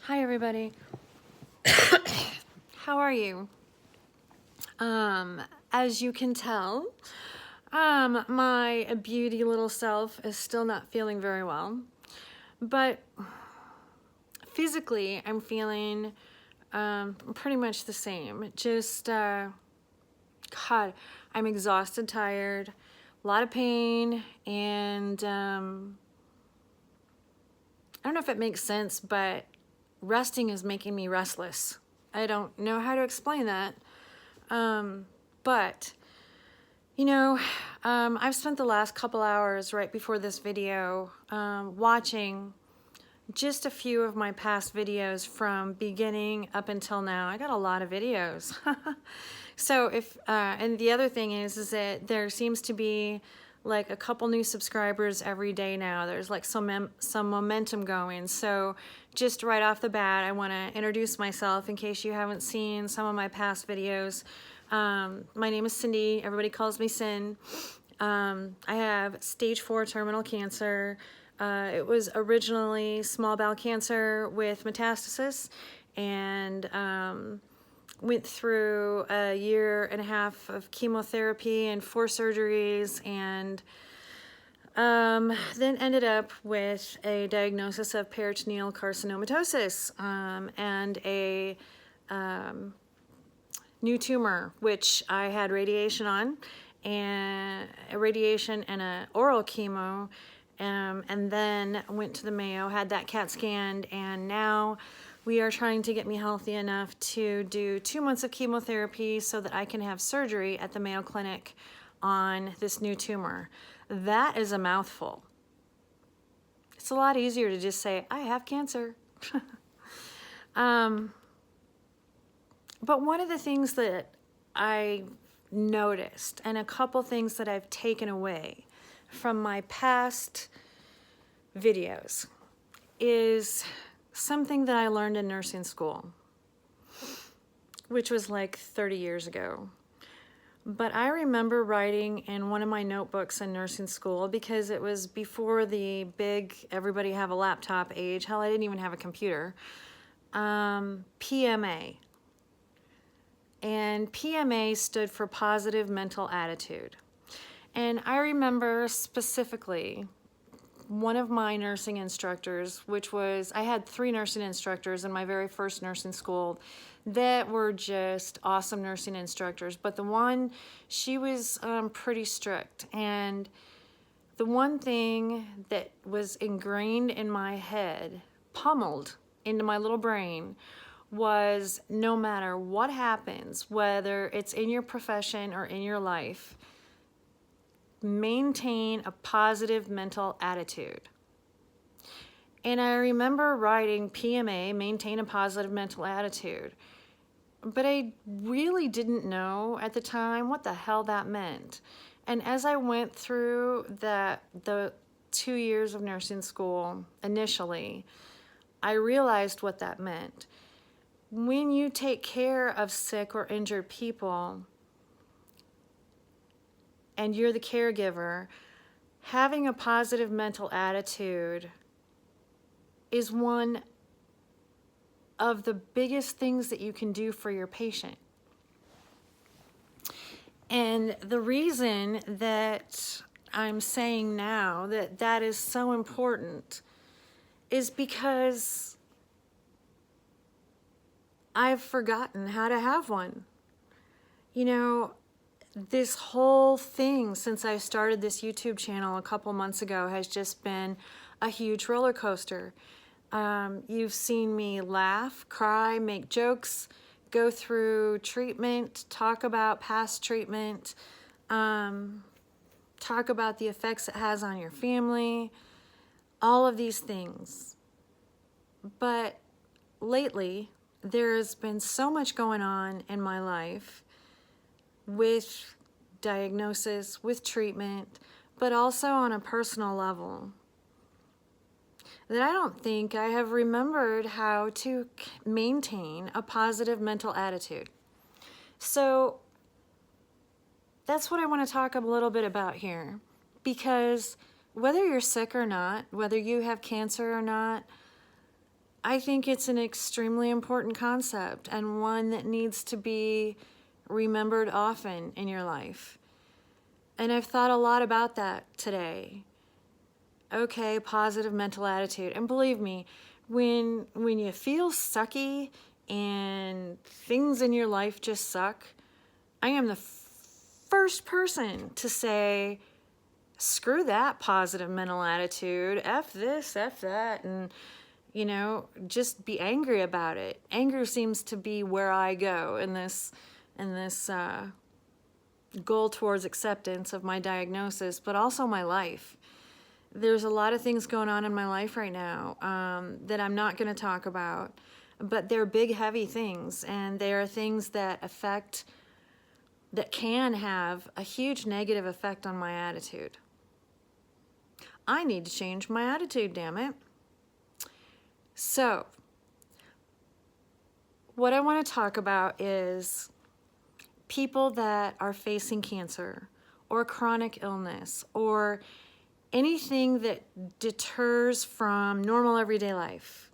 Hi everybody. How are you? As you can tell, my beauty little self is still not feeling very well, but physically I'm feeling pretty much the same. Just God, I'm exhausted, tired, a lot of pain, and I don't know if it makes sense, but resting is making me restless. I don't know how to explain that. But, you know, I've spent the last couple hours right before this video watching just a few of my past videos from beginning up until now. I got a lot of videos. So and the other thing is that there seems to be like a couple new subscribers every day now. There's like some momentum going. So just right off the bat, I want to introduce myself in case you haven't seen some of my past videos. My name is Cindy. Everybody calls me Sin. I have stage 4 terminal cancer. It was originally small bowel cancer with metastasis, and went through a 1.5 years of chemotherapy and 4 surgeries, and then ended up with a diagnosis of peritoneal carcinomatosis and a new tumor, which I had radiation on, and a radiation and an oral chemo, and then went to the Mayo, had that CAT scanned, and now we are trying to get me healthy enough to do 2 months of chemotherapy so that I can have surgery at the Mayo Clinic on this new tumor. That is a mouthful. It's a lot easier to just say, I have cancer. But one of the things that I noticed, and a couple things that I've taken away from my past videos, is something that I learned in nursing school, which was like 30 years ago. But I remember writing in one of my notebooks in nursing school, because it was before the big everybody have a laptop age. Hell, I didn't even have a computer. PMA. And PMA stood for positive mental attitude. And I remember specifically one of my nursing instructors, which was, I had 3 nursing instructors in my very first nursing school that were just awesome nursing instructors. But the one, she was pretty strict. And the one thing that was ingrained in my head, pummeled into my little brain, was no matter what happens, whether it's in your profession or in your life, maintain a positive mental attitude. And I remember writing PMA, maintain a positive mental attitude, but I really didn't know at the time what the hell that meant. And as I went through the 2 years of nursing school initially, I realized what that meant. When you take care of sick or injured people, and you're the caregiver, having a positive mental attitude is one of the biggest things that you can do for your patient. And the reason that I'm saying now that that is so important is because I've forgotten how to have one. You know, this whole thing since I started this YouTube channel a couple months ago has just been a huge roller coaster. You've seen me laugh, cry, make jokes, go through treatment, talk about past treatment, talk about the effects it has on your family, all of these things. But lately, there's been so much going on in my life with diagnosis, with treatment, but also on a personal level, that I don't think I have remembered how to maintain a positive mental attitude. So that's what I want to talk a little bit about here, because whether you're sick or not, whether you have cancer or not, I think it's an extremely important concept and one that needs to be remembered often in your life. And I've thought a lot about that today. Okay, positive mental attitude. And believe me, when you feel sucky and things in your life just suck, I am the first person to say, screw that positive mental attitude, F this, F that, and just be angry about it. Anger seems to be where I go in this goal towards acceptance of my diagnosis, but also my life. There's a lot of things going on in my life right now that I'm not going to talk about, but they're big, heavy things, and they are things that can have a huge negative effect on my attitude. I need to change my attitude, damn it. So, what I want to talk about is people that are facing cancer or chronic illness or anything that deters from normal everyday life.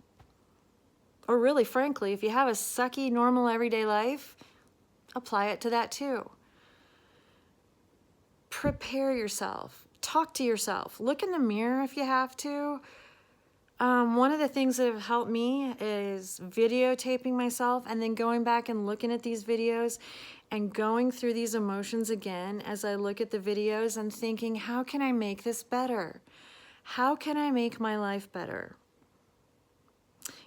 Or really, frankly, if you have a sucky normal everyday life, apply it to that too. Prepare yourself. Talk to yourself. Look in the mirror if you have to. One of the things that have helped me is videotaping myself and then going back and looking at these videos and going through these emotions again as I look at the videos and thinking, how can I make this better? How can I make my life better?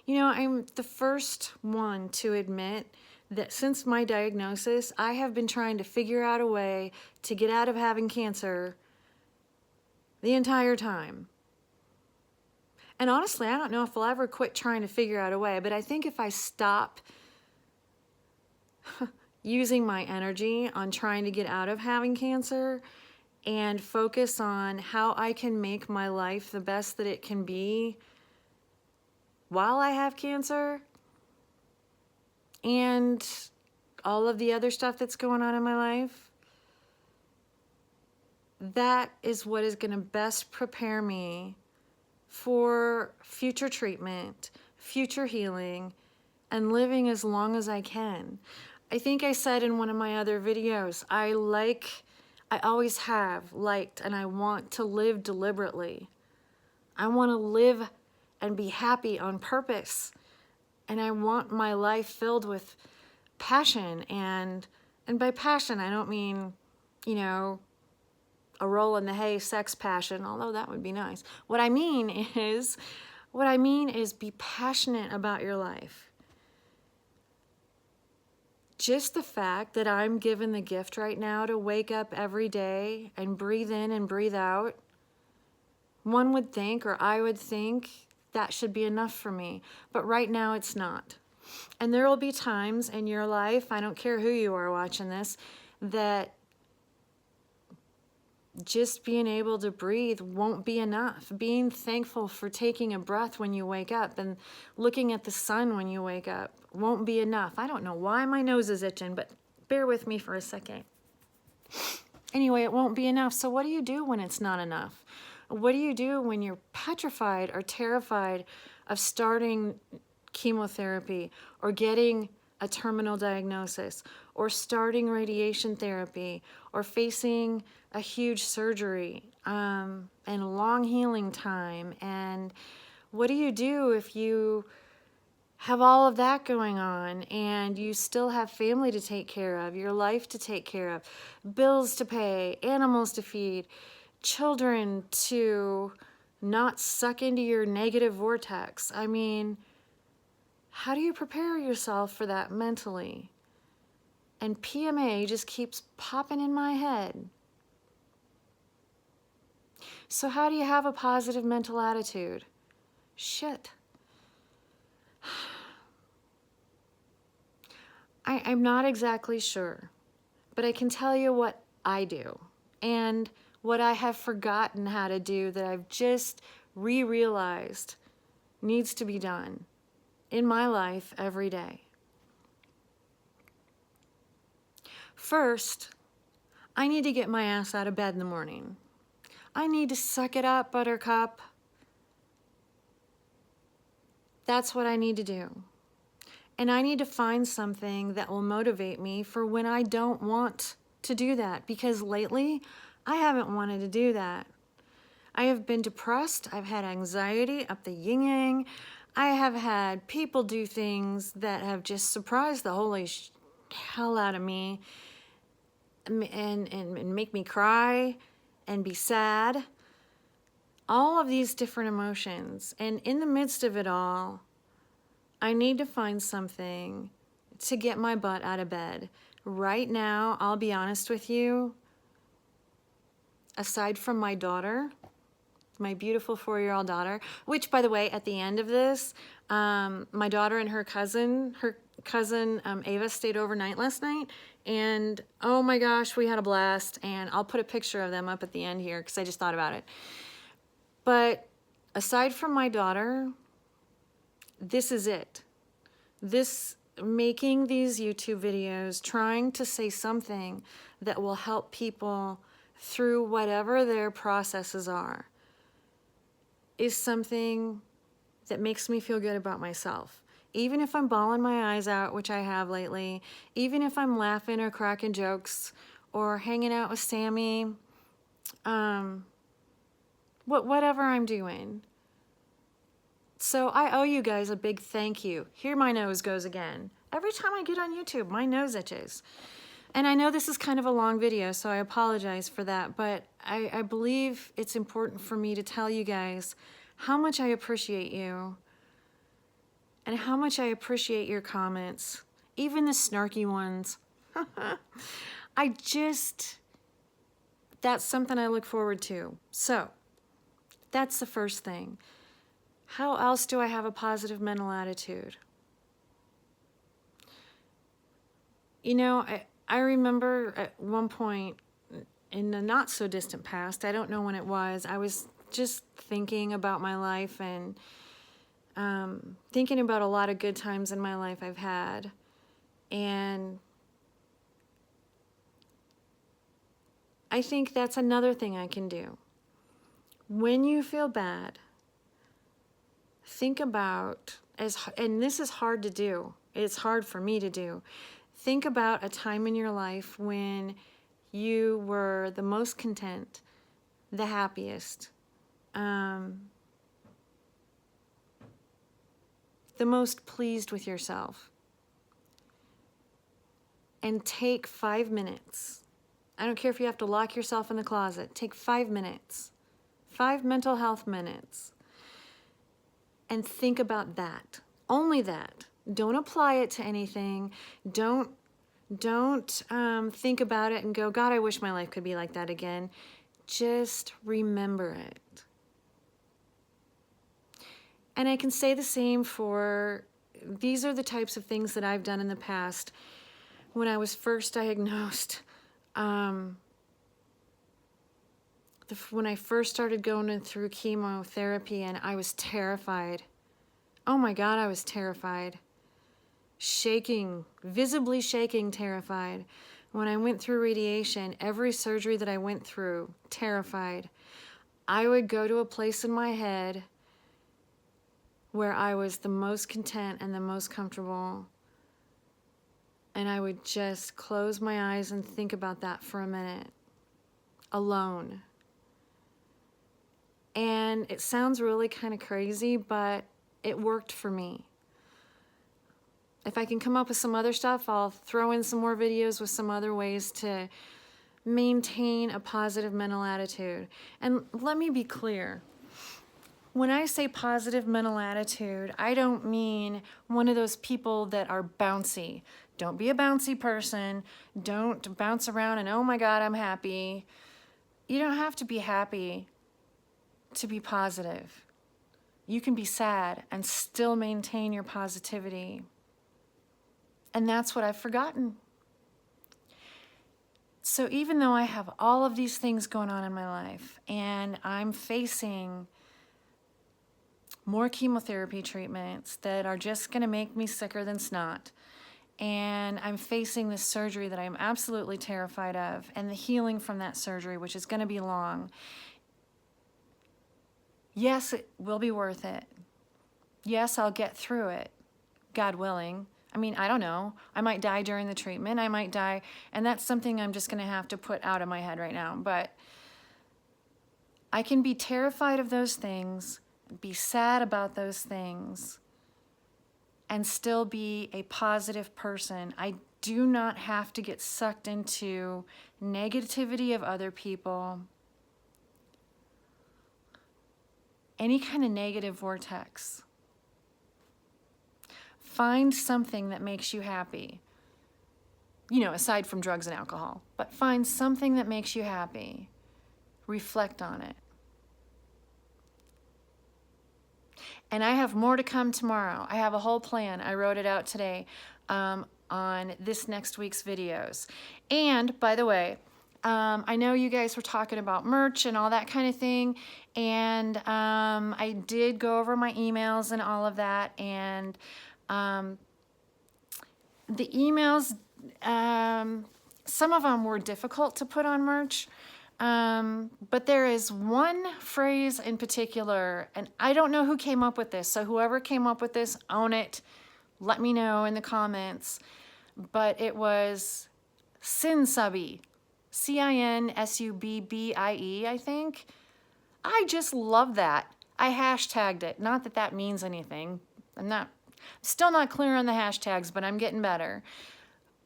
I'm the first one to admit that since my diagnosis, I have been trying to figure out a way to get out of having cancer the entire time. And honestly, I don't know if I'll ever quit trying to figure out a way, but I think if I stop using my energy on trying to get out of having cancer and focus on how I can make my life the best that it can be while I have cancer and all of the other stuff that's going on in my life, that is what is going to best prepare me for future treatment, future healing, and living as long as I can. I think I said in one of my other videos, I always have liked, and I want to live deliberately. I want to live and be happy on purpose. And I want my life filled with passion. And by passion, I don't mean, a roll in the hay sex passion, although that would be nice. What I mean is be passionate about your life. Just the fact that I'm given the gift right now to wake up every day and breathe in and breathe out, one would think, or I would think, that should be enough for me. But right now it's not. And there will be times in your life, I don't care who you are watching this, that just being able to breathe won't be enough. Being thankful for taking a breath when you wake up and looking at the sun when you wake up won't be enough. I don't know why my nose is itching, but bear with me for a second. Anyway, it won't be enough. So what do you do when it's not enough? What do you do when you're petrified or terrified of starting chemotherapy or getting a terminal diagnosis or starting radiation therapy or facing a huge surgery and a long healing time? And what do you do if you have all of that going on and you still have family to take care of, your life to take care of, bills to pay, animals to feed, children to not suck into your negative vortex? I mean, how do you prepare yourself for that mentally? And PMA just keeps popping in my head. So how do you have a positive mental attitude? Shit. I'm not exactly sure, but I can tell you what I do and what I have forgotten how to do that I've just realized needs to be done in my life every day. First, I need to get my ass out of bed in the morning. I need to suck it up, Buttercup. That's what I need to do. And I need to find something that will motivate me for when I don't want to do that, because lately I haven't wanted to do that. I have been depressed. I've had anxiety up the yin-yang. I have had people do things that have just surprised the holy hell out of me and make me cry and be sad. All of these different emotions. And in the midst of it all, I need to find something to get my butt out of bed. Right now, I'll be honest with you, aside from my daughter, my beautiful 4-year-old daughter, which, by the way, at the end of this, my daughter and her cousin Ava stayed overnight last night, and oh my gosh, we had a blast, and I'll put a picture of them up at the end here because I just thought about it. But aside from my daughter, this is it. Making these YouTube videos, trying to say something that will help people through whatever their processes are, is something that makes me feel good about myself. Even if I'm bawling my eyes out, which I have lately, even if I'm laughing or cracking jokes or hanging out with Sammy, whatever I'm doing. So I owe you guys a big thank you. Here my nose goes again. Every time I get on YouTube, my nose itches. And I know this is kind of a long video, so I apologize for that, but I believe it's important for me to tell you guys how much I appreciate you and how much I appreciate your comments, even the snarky ones. That's something I look forward to. So, that's the first thing. How else do I have a positive mental attitude? You know, I remember at one point in the not so distant past, I don't know when it was, I was just thinking about my life and thinking about a lot of good times in my life I've had. And I think that's another thing I can do. When you feel bad, think about, and this is hard to do, it's hard for me to do, think about a time in your life when you were the most content, the happiest, the most pleased with yourself. And take 5 minutes. I don't care if you have to lock yourself in the closet. Take 5 minutes. 5 mental health minutes. And think about that. Only that. Don't apply it to anything. Don't think about it and go, God, I wish my life could be like that again. Just remember it. And I can say the same for, these are the types of things that I've done in the past. When I was first diagnosed, when I first started going through chemotherapy, and I was terrified. Oh my God, I was terrified. Shaking, visibly shaking, terrified. When I went through radiation, every surgery that I went through, terrified. I would go to a place in my head where I was the most content and the most comfortable. And I would just close my eyes and think about that for a minute, alone. And it sounds really kind of crazy, but it worked for me. If I can come up with some other stuff, I'll throw in some more videos with some other ways to maintain a positive mental attitude. And let me be clear. When I say positive mental attitude, I don't mean one of those people that are bouncy. Don't be a bouncy person. Don't bounce around and, oh my God, I'm happy. You don't have to be happy to be positive. You can be sad and still maintain your positivity. And that's what I've forgotten. So even though I have all of these things going on in my life and I'm facing more chemotherapy treatments that are just going to make me sicker than snot, and I'm facing this surgery that I'm absolutely terrified of, and the healing from that surgery, which is going to be long, yes, it will be worth it. yes, I'll get through it, God willing. I mean, I don't know. I might die during the treatment. I might die. And that's something I'm just going to have to put out of my head right now. But I can be terrified of those things, be sad about those things, and still be a positive person. I do not have to get sucked into negativity of other people, any kind of negative vortex. Find something that makes you happy. You know, aside from drugs and alcohol. But find something that makes you happy. Reflect on it. And I have more to come tomorrow. I have a whole plan. I wrote it out today on this next week's videos. And, by the way, I know you guys were talking about merch and all that kind of thing. And I did go over my emails and all of that. And the emails, some of them were difficult to put on merch, but there is one phrase in particular, and I don't know who came up with this, so whoever came up with this, own it, let me know in the comments, but it was Sinsubby, Cinsubbii, I think. I just love that. I hashtagged it. Not that that means anything. I'm still not clear on the hashtags, but I'm getting better.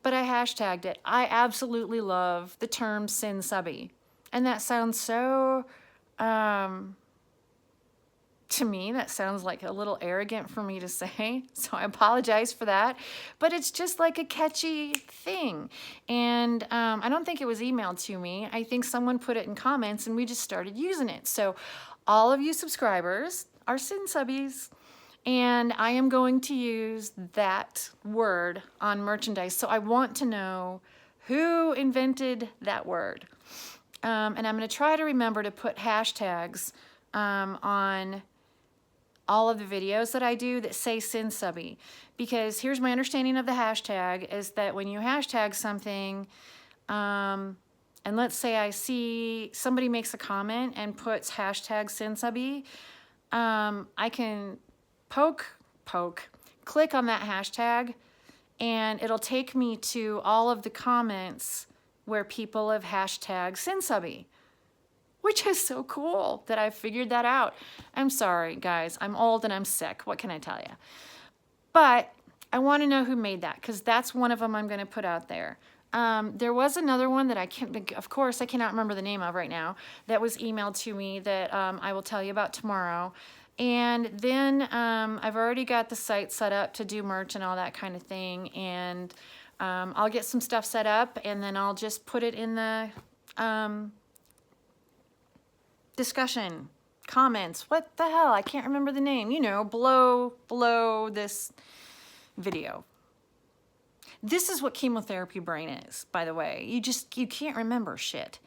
But I hashtagged it. I absolutely love the term Sinsubby. And that sounds so, to me, that sounds like a little arrogant for me to say. So I apologize for that. But it's just like a catchy thing. And I don't think it was emailed to me. I think someone put it in comments and we just started using it. So all of you subscribers are Sinsubbies. And I am going to use that word on merchandise. So I want to know who invented that word. And I'm going to try to remember to put hashtags on all of the videos that I do that say Sinsubby. Because here's my understanding of the hashtag is that when you hashtag something, and let's say I see somebody makes a comment and puts hashtag Sinsubby, I can click on that hashtag, and it'll take me to all of the comments where people have hashtagged Sinsubby, which is so cool that I figured that out. I'm sorry, guys. I'm old and I'm sick. What can I tell you? But I want to know who made that, because that's one of them I'm going to put out there. There was another one that I can't, of course, I cannot remember the name of right now, that was emailed to me that I will tell you about tomorrow. And then I've already got the site set up to do merch and all that kind of thing. And I'll get some stuff set up, and then I'll just put it in the discussion, comments. What the hell? I can't remember the name. You know, below this video. This is what chemotherapy brain is, by the way. You can't remember shit.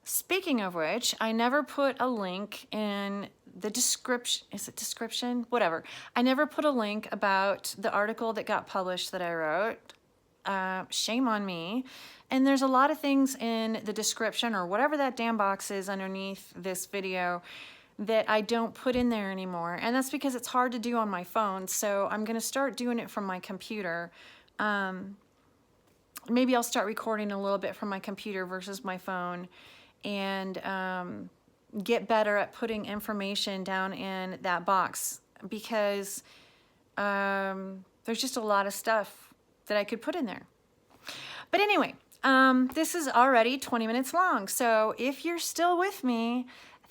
Speaking of which, I never put a link in the description. Is it description? Whatever. I never put a link about the article that got published that I wrote. Shame on me. And there's a lot of things in the description or whatever that damn box is underneath this video that I don't put in there anymore. And that's because it's hard to do on my phone. So I'm going to start doing it from my computer. Maybe I'll start recording a little bit from my computer versus my phone, and get better at putting information down in that box, because there's just a lot of stuff that I could put in there. But anyway, this is already 20 minutes long. So if you're still with me,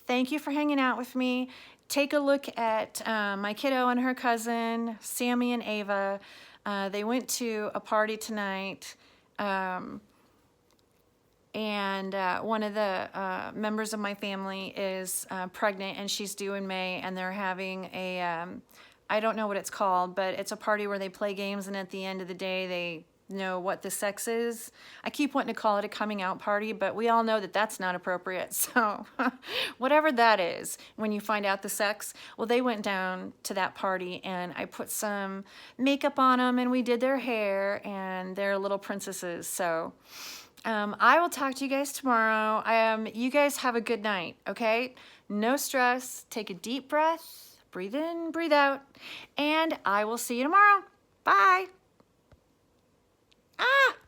thank you for hanging out with me. Take a look at my kiddo and her cousin, Sammy and Ava. They went to a party tonight. And one of the members of my family is pregnant, and she's due in May, and they're having a, I don't know what it's called, but it's a party where they play games, and at the end of the day, they know what the sex is. I keep wanting to call it a coming out party, but we all know that that's not appropriate. So whatever that is, when you find out the sex, well, they went down to that party, and I put some makeup on them, and we did their hair, and they're little princesses. So I will talk to you guys tomorrow. You guys have a good night, okay? No stress. Take a deep breath. Breathe in, breathe out. And I will see you tomorrow. Bye.